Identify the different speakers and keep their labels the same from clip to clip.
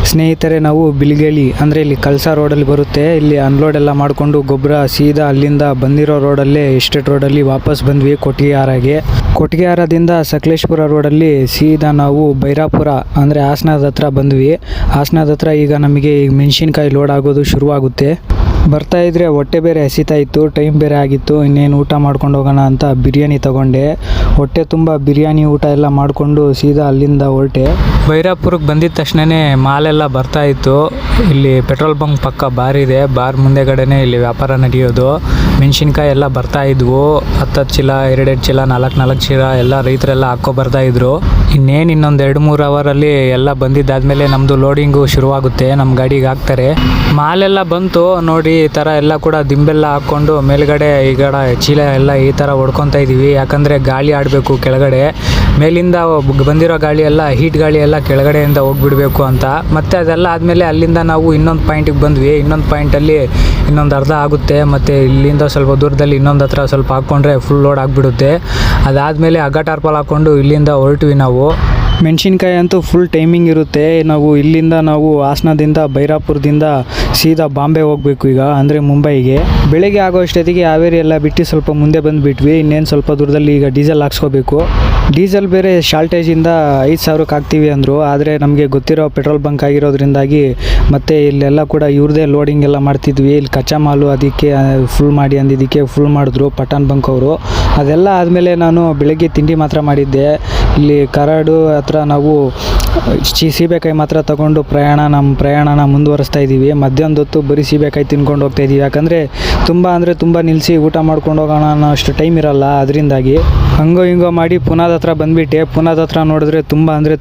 Speaker 1: ಸ್ನೇಹಿತರೆ, ನಾವು ಬಿಲ್ಗೇಳಿ ಅಂದರೆ ಇಲ್ಲಿ ಕಳಸಾ ರೋಡಲ್ಲಿ ಬರುತ್ತೆ. ಇಲ್ಲಿ ಅನ್ಲೋಡ್ ಎಲ್ಲ ಮಾಡಿಕೊಂಡು ಗೊಬ್ಬರ ಸೀದಾ ಅಲ್ಲಿಂದ ಬಂದಿರೋ ರೋಡಲ್ಲೇ ಎಸ್ಟೇಟ್ ರೋಡಲ್ಲಿ ವಾಪಸ್ ಬಂದ್ವಿ ಕೊಟ್ಟಿಗೆಹಾರದಿಂದ ಸಕಲೇಶಪುರ ರೋಡಲ್ಲಿ ಸೀದಾ ನಾವು ಬೈರಾಪುರ ಅಂದರೆ ಹಾಸನದ ಹತ್ರ ಬಂದ್ವಿ. ಹಾಸನದ ಹತ್ರ ಈಗ ನಮಗೆ ಮೆಣಸಿನ್ಕಾಯಿ ಲೋಡ್ ಆಗೋದು ಶುರುವಾಗುತ್ತೆ. ಬರ್ತಾ ಇದ್ರೆ ಹೊಟ್ಟೆ ಬೇರೆ ಹಸಿತಾ ಇತ್ತು, ಟೈಮ್ ಬೇರೆ ಆಗಿತ್ತು. ಇನ್ನೇನು ಊಟ ಮಾಡ್ಕೊಂಡು ಹೋಗೋಣ ಅಂತ ಬಿರಿಯಾನಿ ತಗೊಂಡೆ. ಹೊಟ್ಟೆ ತುಂಬ ಬಿರಿಯಾನಿ ಊಟ ಎಲ್ಲ ಮಾಡಿಕೊಂಡು ಸೀದಾ ಅಲ್ಲಿಂದ ಹೊರಟೆ. ಬೈರಾಪುರಕ್ಕೆ ಬಂದಿದ ತಕ್ಷಣವೇ ಮಾಲೆಲ್ಲ ಬರ್ತಾ ಇತ್ತು. ಇಲ್ಲಿ ಪೆಟ್ರೋಲ್ ಬಂಕ್ ಪಕ್ಕ ಬಾರ್ ಇದೆ, ಬಾರ್ ಮುಂದೆಗಡೆನೇ ಇಲ್ಲಿ ವ್ಯಾಪಾರ ನಡೆಯೋದು. ಮೆಣಸಿನ್ಕಾಯಿ ಎಲ್ಲ ಬರ್ತಾ ಇದ್ವು, 10 ಚೀಲ, 2 ಚೀಲ, 4 ಚೀಲ ಎಲ್ಲ ರೈತರೆಲ್ಲ ಹಾಕೋ ಬರ್ತಾ ಇದ್ರು. ಇನ್ನೊಂದು 2-3 ಅವರಲ್ಲಿ ಎಲ್ಲ ಬಂದಿದ್ದಾದ್ಮೇಲೆ ನಮ್ಮದು ಲೋಡಿಂಗು ಶುರುವಾಗುತ್ತೆ. ನಮ್ಮ ಗಾಡಿಗೆ ಹಾಕ್ತಾರೆ. ಮಾಲೆಲ್ಲ ಬಂತು ನೋಡಿ. ಈ ಥರ ಎಲ್ಲ ಕೂಡ ದಿಂಬೆಲ್ಲ ಹಾಕ್ಕೊಂಡು ಮೇಲ್ಗಡೆ ಚೀಲ ಎಲ್ಲ ಈ ಥರ ಹೊಡ್ಕೊತಾ ಇದ್ದೀವಿ. ಯಾಕಂದರೆ ಗಾಳಿ ಆಡಬೇಕು ಕೆಳಗಡೆ. ಮೇಲಿಂದ ಬಂದಿರೋ ಗಾಳಿ ಎಲ್ಲ ಹೀಟ್ ಗಾಳಿ ಎಲ್ಲ ಕೆಳಗಡೆಯಿಂದ ಹೋಗಿಬಿಡಬೇಕು ಅಂತ. ಮತ್ತು ಅದೆಲ್ಲ ಆದಮೇಲೆ ಅಲ್ಲಿಂದ ನಾವು ಇನ್ನೊಂದು ಪಾಯಿಂಟಿಗೆ ಬಂದ್ವಿ. ಇನ್ನೊಂದು ಪಾಯಿಂಟಲ್ಲಿ ಇನ್ನೊಂದು ಅರ್ಧ ಆಗುತ್ತೆ. ಮತ್ತು ಇಲ್ಲಿಂದ ಸ್ವಲ್ಪ ದೂರದಲ್ಲಿ ಇನ್ನೊಂದು ಹತ್ರ ಸ್ವಲ್ಪ ಹಾಕ್ಕೊಂಡ್ರೆ ಫುಲ್ ಲೋಡ್ ಆಗಿಬಿಡುತ್ತೆ. ಅದಾದಮೇಲೆ ಹಗ್ಗ ಟಾರ್ಪಲ್ ಹಾಕ್ಕೊಂಡು ಇಲ್ಲಿಂದ ಹೊರಟ್ವಿ ನಾವು. ಮೆಣಸಿನ್ಕಾಯಿ ಅಂತೂ ಫುಲ್ ಟೈಮಿಂಗ್ ಇರುತ್ತೆ. ಇಲ್ಲಿಂದ ನಾವು ಹಾಸನದಿಂದ ಬೈರಾಪುರದಿಂದ ಸೀದಾ ಬಾಂಬೆ ಹೋಗಬೇಕು ಈಗ, ಅಂದರೆ ಮುಂಬೈಗೆ. ಬೆಳಗ್ಗೆ ಆಗೋ ಅಷ್ಟೊತ್ತಿಗೆ ಹಾವೇರಿ ಎಲ್ಲ ಬಿಟ್ಟು ಸ್ವಲ್ಪ ಮುಂದೆ ಬಂದುಬಿಟ್ವಿ. ಇನ್ನೇನು ಸ್ವಲ್ಪ ದೂರದಲ್ಲಿ ಈಗ ಡೀಸೆಲ್ ಹಾಕ್ಸ್ಕೋಬೇಕು. ಡೀಸೆಲ್ ಬೇರೆ ಶಾರ್ಟೇಜಿಂದ 5,000ಕ್ಕೆ ಹಾಕ್ತೀವಿ ಅಂದರು. ಆದರೆ ನಮಗೆ ಗೊತ್ತಿರೋ ಪೆಟ್ರೋಲ್ ಬಂಕ್ ಆಗಿರೋದ್ರಿಂದಾಗಿ ಮತ್ತು ಇಲ್ಲೆಲ್ಲ ಕೂಡ ಇವ್ರದ್ದೇ ಲೋಡಿಂಗ್ ಎಲ್ಲ ಮಾಡ್ತಿದ್ವಿ. ಇಲ್ಲಿ ಕಚ್ಚಾ ಮಾಲು ಅದಕ್ಕೆ ಫುಲ್ ಮಾಡಿ ಅಂದಿದ್ದಕ್ಕೆ ಫುಲ್ ಮಾಡಿದ್ರು ಪಠಾಣ್ ಬಂಕ್ ಅವರು. ಅದೆಲ್ಲ ಆದಮೇಲೆ ನಾನು ಬೆಳಗ್ಗೆ ತಿಂಡಿ ಮಾತ್ರ ಮಾಡಿದ್ದೆ. ಇಲ್ಲಿ ಕರಾಡು ಹತ್ರ ನಾವು ಸೀಬೆಕಾಯಿ ಮಾತ್ರ ತಗೊಂಡು ನಮ್ಮ ಪ್ರಯಾಣನ ಮುಂದುವರಿಸ್ತಾ ಇದ್ದೀವಿ. ಮಧ್ಯಾಹ್ನದ ಹೊತ್ತು ಬರೀ ಸೀಬೆಕಾಯಿ ತಿನ್ಕೊಂಡು ಹೋಗ್ತಾ ಇದ್ದೀವಿ. ಯಾಕಂದರೆ ತುಂಬ ನಿಲ್ಲಿಸಿ ಊಟ ಮಾಡ್ಕೊಂಡು ಹೋಗೋಣ ಅನ್ನೋ ಅಷ್ಟು ಟೈಮ್ ಇರಲ್ಲ. ಅದರಿಂದಾಗಿ ಹಂಗೋ ಹಿಂಗೋ ಮಾಡಿ ಪುನಾದ ಹತ್ರ ಬಂದುಬಿಟ್ಟೆ. ಪುನಾದ ಹತ್ರ ನೋಡಿದ್ರೆ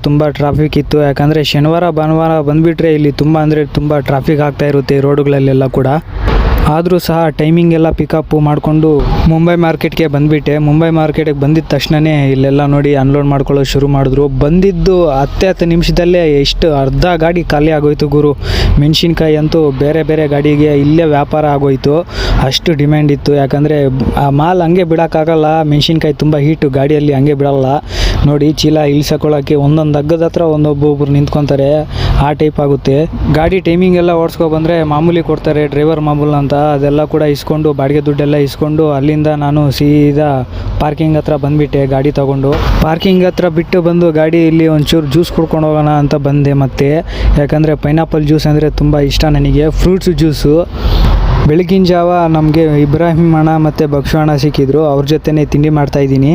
Speaker 1: ತುಂಬ ಟ್ರಾಫಿಕ್ ಇತ್ತು. ಯಾಕಂದರೆ ಶನಿವಾರ ಭಾನುವಾರ ಬಂದುಬಿಟ್ರೆ ಇಲ್ಲಿ ತುಂಬ ಟ್ರಾಫಿಕ್ ಆಗ್ತಾ ಇರುತ್ತೆ ಈ ರೋಡುಗಳಲ್ಲೆಲ್ಲ ಕೂಡ. ಆದರೂ ಸಹ ಟೈಮಿಂಗ್ ಎಲ್ಲ ಪಿಕಪ್ಪು ಮಾಡಿಕೊಂಡು ಮುಂಬೈ ಮಾರ್ಕೆಟ್ಗೆ ಬಂದುಬಿಟ್ಟೆ. ಮುಂಬೈ ಮಾರ್ಕೆಟಿಗೆ ಬಂದಿದ್ದ ತಕ್ಷಣವೇ ಇಲ್ಲೆಲ್ಲ ನೋಡಿ ಅನ್ಲೋಡ್ ಮಾಡ್ಕೊಳ್ಳೋದು ಶುರು ಮಾಡಿದ್ರು. ಬಂದಿದ್ದು 10 ನಿಮಿಷದಲ್ಲೇ ಅರ್ಧ ಗಾಡಿ ಖಾಲಿ ಆಗೋಯ್ತು ಗುರು. ಮೆಣಸಿನ್ಕಾಯಿ ಅಂತೂ ಬೇರೆ ಗಾಡಿಗೆ ಇಲ್ಲೇ ವ್ಯಾಪಾರ ಆಗೋಯ್ತು. ಅಷ್ಟು ಡಿಮ್ಯಾಂಡ್ ಇತ್ತು. ಯಾಕಂದರೆ ಆ ಮಾಲ್ ಹಂಗೆ ಬಿಡೋಕ್ಕಾಗಲ್ಲ. ಮೆಣಸಿನ್ಕಾಯಿ ತುಂಬ ಹೀಟು, ಗಾಡಿಯಲ್ಲಿ ಹಂಗೆ ಬಿಡೋಲ್ಲ ನೋಡಿ. ಚೀಲ ಇಳಿಸ್ಕೊಳ್ಳೋಕ್ಕೆ ಒಂದೊಂದು ಹಗ್ಗದ ಹತ್ರ ಒಬ್ಬೊಬ್ರು ನಿಂತ್ಕೊತಾರೆ. ಆ ಟೈಪ್ ಆಗುತ್ತೆ. ಗಾಡಿ ಟೈಮಿಂಗ್ ಎಲ್ಲ ಓಡಿಸ್ಕೊಬಂದರೆ ಮಾಮೂಲಿ ಕೊಡ್ತಾರೆ, ಡ್ರೈವರ್ ಮಾಮೂಲು ಅಂತ. ಅದೆಲ್ಲ ಕೂಡ ಇಸ್ಕೊಂಡು ಬಾಡಿಗೆ ದುಡ್ಡೆಲ್ಲ ಇಸ್ಕೊಂಡು ಅಲ್ಲಿಂದ ನಾನು ಸೀದಾ ಪಾರ್ಕಿಂಗ್ ಹತ್ರ ಬಂದುಬಿಟ್ಟೆ ಗಾಡಿ ತೊಗೊಂಡು. ಪಾರ್ಕಿಂಗ್ ಹತ್ರ ಬಿಟ್ಟು ಬಂದು ಗಾಡಿ ಇಲ್ಲಿ ಒಂಚೂರು ಜ್ಯೂಸ್ ಕುಡ್ಕೊಂಡು ಹೋಗೋಣ ಅಂತ ಬಂದೆ ಮತ್ತೆ. ಯಾಕಂದರೆ ಪೈನಾಪಲ್ ಜ್ಯೂಸ್ ಅಂದರೆ ತುಂಬ ಇಷ್ಟ ನನಗೆ, ಫ್ರೂಟ್ಸ್ ಜ್ಯೂಸು. ಬೆಳಗಿನ ಜಾವ ನಮಗೆ ಇಬ್ರಾಹಿಂ ಅಣ್ಣ ಮತ್ತು ಬಕ್ಷು ಅಣ್ಣ ಸಿಕ್ಕಿದ್ರು. ಅವ್ರ ಜೊತೆನೇ ತಿಂಡಿ ಮಾಡ್ತಾಯಿದ್ದೀನಿ.